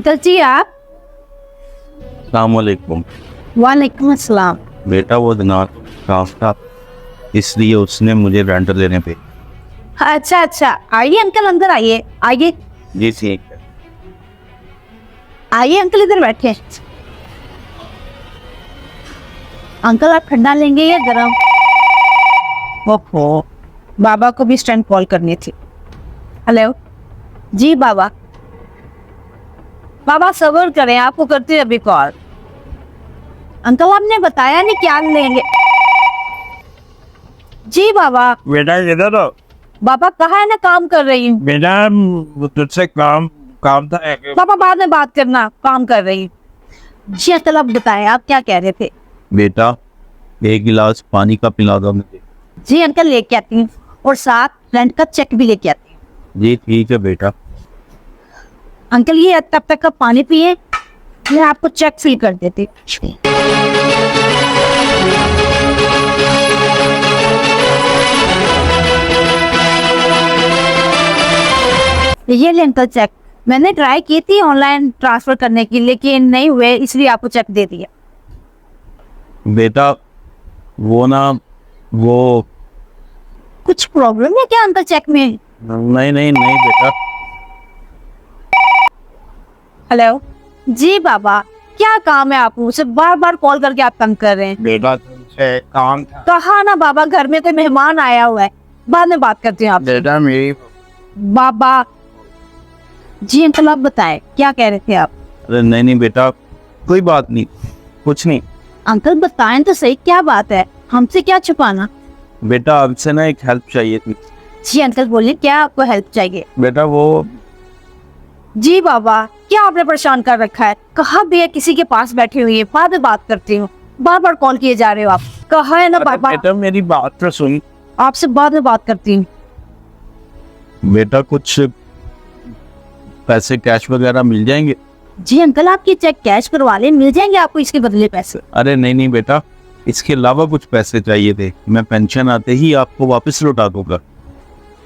Uncle जी आप। अस्सलामुअलैकुम। वालेकुम अस्सलाम। बेटा वो दिनार काफ था, इसलिए उसने मुझे रेंट देने पे। अच्छा अच्छा, आइए अंकल अंदर आइए। आइए जी ठीक है। आइए अंकल, इधर बैठे। अंकल आप ठंडा लेंगे या गरम? ओहो, बाबा को भी स्टैंड कॉल करनी थी। हेलो जी बाबा। बाबा सब्र करें, आपको करती है अभी कॉल। अंकल आपने बताया नहीं क्या लेंगे। जी बाबा। बेटा इधर हो। बाबा कहाँ है ना, काम कर रही हूँ। बेटा तुझसे काम था एक। पापा बाद में बात करना, काम कर रही हूँ। जी अंकल आप बताएं, आप क्या कह रहे थे? बेटा एक गिलास पानी का पिला दो मुझे। जी अंकल लेके आती हूँ, और साथ रेंट का चेक भी लेके आती हूँ। जी ठीक है बेटा। अंकल ये तब तक का पानी पिए, मैं आपको चेक फिल कर देती हूँ। ये ले अंकल चेक। मैंने ट्राई की थी ऑनलाइन ट्रांसफर करने की, लेकिन नहीं हुए, इसलिए आपको चेक दे दिया। बेटा वो ना वो कुछ प्रॉब्लम है क्या अंकल चेक में? नहीं बेटा। हेलो जी बाबा, क्या काम है? आप मुझसे बार बार कॉल करके आप तंग कर रहे हैं। बेटा तुझसे काम था। कहा ना बाबा, घर में कोई मेहमान आया हुआ है, बाद में बात करती हूँ आपसे। बेटा मेरी बाबा जी अंकल आप बताएं, क्या कह रहे थे आप? अरे नहीं बेटा, कोई बात नहीं, कुछ नहीं। अंकल बताएं तो सही, क्या बात है? हमसे क्या छुपाना? बेटा आपसे ना एक हेल्प चाहिए थी। जी अंकल बोलिए, क्या आपको हेल्प चाहिए? बेटा वो जी बाबा, क्या आपने परेशान कर रखा है? कहा भी है किसी के पास बैठी हुई है, बाद में बात करती हूँ। बार बार कॉल किए जा रहे हो आप। कहा है ना बाबा, बेटा मेरी बात तो सुन। आपसे बाद में बात करती हूँ। बेटा कुछ पैसे कैश वगैरह मिल जाएंगे? जी अंकल आपकी चेक कैश करवा ले, मिल जाएंगे आपको इसके बदले पैसे। अरे नहीं बेटा, इसके अलावा कुछ पैसे चाहिए थे, मैं पेंशन आते ही आपको वापस लौटा दूंगा।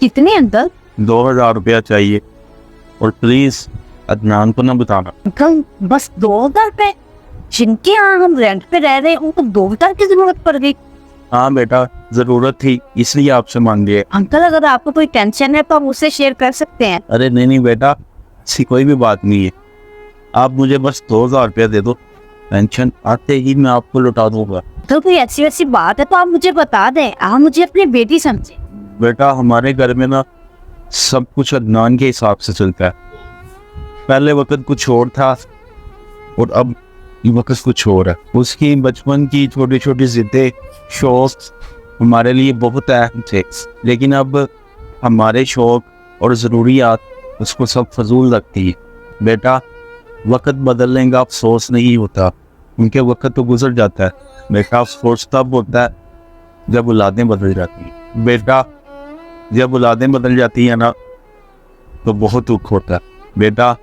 कितने अंकल? 2000 रुपया चाहिए, और प्लीज अदनान को ना बताना। अंकल बस 2000 रुपए? जिनके यहाँ हम रेंट पे रह रहे हैं उनको 2000 की जरूरत पड़ गई? हाँ बेटा जरूरत थी, इसलिए आपसे मांग लिए। अंकल अगर आपको कोई टेंशन है तो आप मुझसे शेयर कर सकते हैं। अरे नहीं बेटा, ऐसी कोई भी बात नहीं है, आप मुझे बस 2000 रुपया दे दो, पेंशन आते ही मैं आपको लौटा दूंगा। तो कोई ऐसी वैसी बात है तो आप मुझे बता दें, आप मुझे अपनी बेटी समझे। बेटा हमारे घर में ना सब कुछ अदनान के हिसाब से चलता है। पहले वक्त कुछ और था और अब वक्त कुछ और है। उसकी बचपन की छोटी छोटी जिद्दें, शौक हमारे लिए बहुत अहम थे, लेकिन अब हमारे शौक और ज़रूरियात उसको सब फजूल लगती है। बेटा वक्त बदलने का अफसोस नहीं होता, उनके वक्त तो गुजर जाता है। बेटा अफसोस तब होता है जब औलादें बदल जाती हैं। बेटा जब औलादें बदल जाती हैं ना तो बहुत दुख होता है। बेटा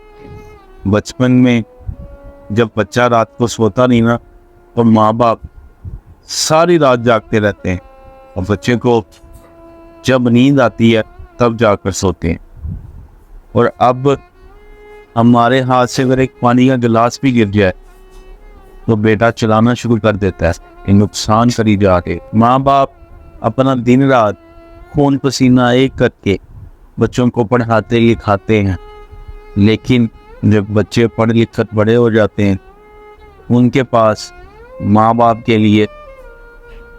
बचपन में जब बच्चा रात को सोता नहीं ना तो माँ बाप सारी रात जागते रहते हैं, और बच्चे को जब नींद आती है तब जाकर सोते हैं। और अब हमारे हाथ से अगर एक पानी का गिलास भी गिर जाए तो बेटा चलाना शुरू कर देता है, ये नुकसान करी जाके। माँ बाप अपना दिन रात खून पसीना एक करके बच्चों को पढ़ाते लिखाते हैं, लेकिन जब बच्चे पढ़ लिख कर बड़े हो जाते हैं उनके पास माँ बाप के लिए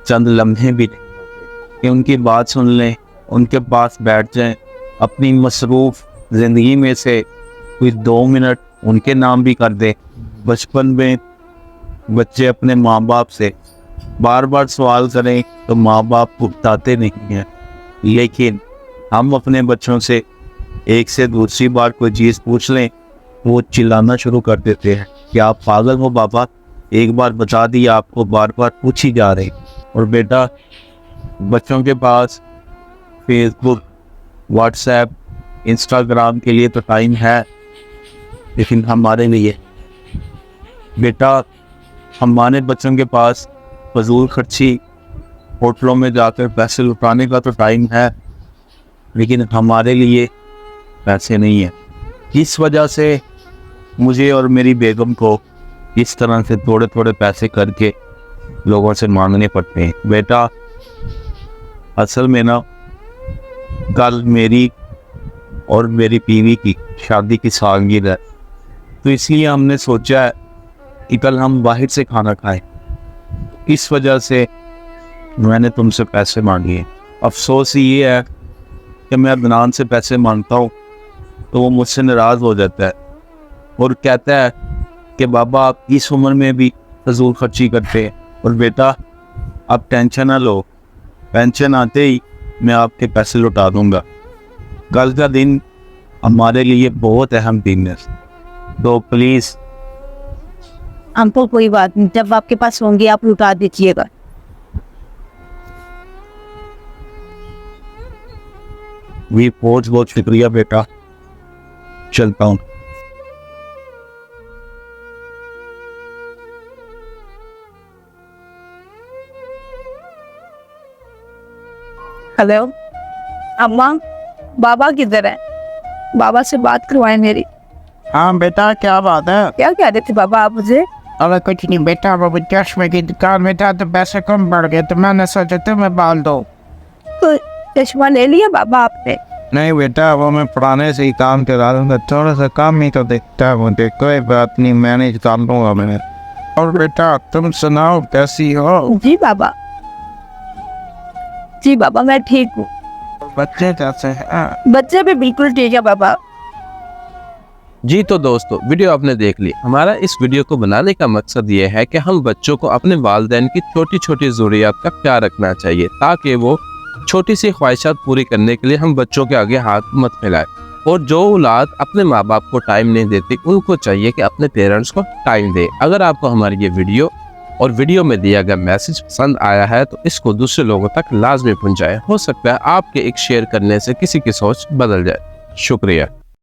चंद लम्हे भी नहीं होते कि उनकी बात सुन लें, उनके पास बैठ जाएं, अपनी मसरूफ़ ज़िंदगी में से कोई 2 मिनट उनके नाम भी कर दें। बचपन में बच्चे अपने माँ बाप से बार बार सवाल करें तो माँ बाप बताते नहीं हैं, लेकिन हम अपने बच्चों से एक से दूसरी बार कोई चीज़ पूछ लें वो चिल्लाना शुरू कर देते हैं कि आप पागल हो बाबा, एक बार बता दिया आपको बार बार पूछी जा रही। और बेटा बच्चों के पास फेसबुक, व्हाट्सएप, इंस्टाग्राम के लिए तो टाइम है, लेकिन हमारे लिए बेटा हमारे बच्चों के पास फजूल खर्ची, होटलों में जाकर पैसे लुटाने का तो टाइम है, लेकिन हमारे लिए पैसे नहीं है। इस वजह से मुझे और मेरी बेगम को इस तरह से थोड़े थोड़े पैसे करके लोगों से मांगने पड़ते हैं। बेटा असल में ना कल मेरी और मेरी बीवी की शादी की सालगिरह है, तो इसलिए हमने सोचा है कि कल हम बाहर से खाना खाएं। इस वजह से मैंने तुमसे पैसे मांगे हैं। अफसोस ये है कि मैं अदनान से पैसे मांगता हूँ तो वो मुझसे नाराज़ हो जाता है और कहता है कि बाबा आप इस उम्र में भी फजूल खर्ची करते हैं। और बेटा आप टेंशन ना लो, पेंशन आते ही मैं आपके पैसे लौटा दूंगा। कल का दिन हमारे लिए बहुत अहम दिन है, तो प्लीज़। अंकल कोई बात नहीं, जब आपके पास होंगे आप लौटा दीजिएगा। बहुत बहुत शुक्रिया बेटा, चलता हूँ। हेलो अम्मा, बाबा किधर है? बाबा से बात करवाएं मेरी। हाँ बेटा, क्या बात है? क्या कह रहे थे बाबा आप मुझे? अरे कुछ नहीं बेटा, वो चश्मे की दुकान में था तो पैसे कम बढ़ गए तो मैंने सोचा तुम्हें बाल दो। तो चश्मा ले लिया बाबा आपने? नहीं बेटा, वो मैं पुराने से ही काम करा दूंगा, थोड़ा सा काम ही तो देखता है मुझे। कोई बात नहीं, मैनेज कर लूँगा मैं। और बेटा तुम सुनाओ कैसी हो? जी बाबा, जी बाबा मैं ठीक हूँ। बच्चे कैसे हैं? बच्चे भी बिल्कुल ठीक है बाबा। जी तो दोस्तों, वीडियो आपने देख ली। हमारा इस वीडियो को बनाने का मकसद ये है कि हम बच्चों को अपने वालिदैन की छोटी छोटी ज़रूरियात का ख्याल रखना चाहिए, ताकि वो छोटी सी ख्वाहिशात पूरी करने के लिए हम बच्चों के आगे हाथ मत फैलाएं। और जो औलाद अपने माँ बाप को टाइम नहीं देती, उनको चाहिए कि अपने पेरेंट्स को टाइम दें। अगर आपको हमारी ये वीडियो और वीडियो में दिया गया मैसेज पसंद आया है तो इसको दूसरे लोगों तक लाजमी पहुँचाएं। हो सकता है आपके एक शेयर करने से किसी की सोच बदल जाए। शुक्रिया।